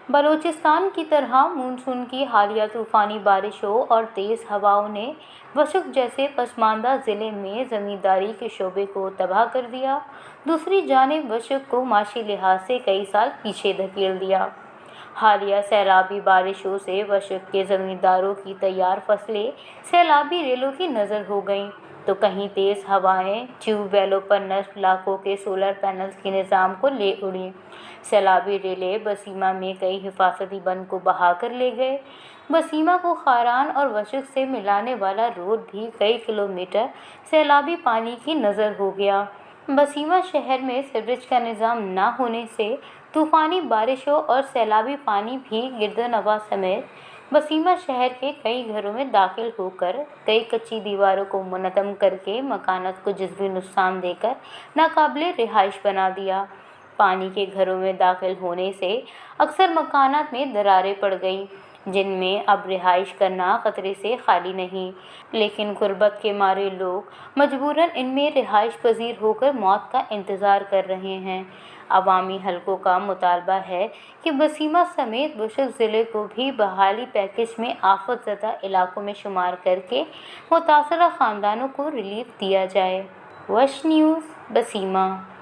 بلوچستان کی طرح مونسون کی حالیہ طوفانی بارشوں اور تیز ہواؤں نے وشق جیسے پسماندہ ضلع میں زمینداری کے شعبے کو تباہ کر دیا۔ دوسری جانب وشق کو معاشی لحاظ سے کئی سال پیچھے دھکیل دیا۔ حالیہ سیلابی بارشوں سے وشق کے زمینداروں کی تیار فصلیں سیلابی ریلوں کی نذر ہو گئیں، تو کہیں تیز ہوائیں ٹیوب ویلوں پر نصب لاکھوں کے سولر پینلز کے نظام کو لے اڑیں۔ سیلابی ریلیں بسیمہ میں کئی حفاظتی بند کو بہا کر لے گئے۔ بسیمہ کو خاران اور وشق سے ملانے والا روڈ بھی کئی کلومیٹر سیلابی پانی کی نذر ہو گیا۔ بسیمہ شہر میں سیوریج کا نظام نہ ہونے سے طوفانی بارشوں اور سیلابی پانی بھی گردنواں سمیت بسیمہ شہر کے کئی گھروں میں داخل ہو کر کئی کچی دیواروں کو منہدم کر کے مکانات کو جزوی نقصان دے کر ناقابل رہائش بنا دیا۔ پانی کے گھروں میں داخل ہونے سے اکثر مکانات میں دراریں پڑ گئیں، جن میں اب رہائش کرنا خطرے سے خالی نہیں، لیکن غربت کے مارے لوگ مجبوراً ان میں رہائش پذیر ہو کر موت کا انتظار کر رہے ہیں۔ عوامی حلقوں کا مطالبہ ہے کہ بسیمہ سمیت وشق ضلع کو بھی بحالی پیکیج میں آفت زدہ علاقوں میں شمار کر کے متاثرہ خاندانوں کو ریلیف دیا جائے۔ وش نیوز، بسیمہ۔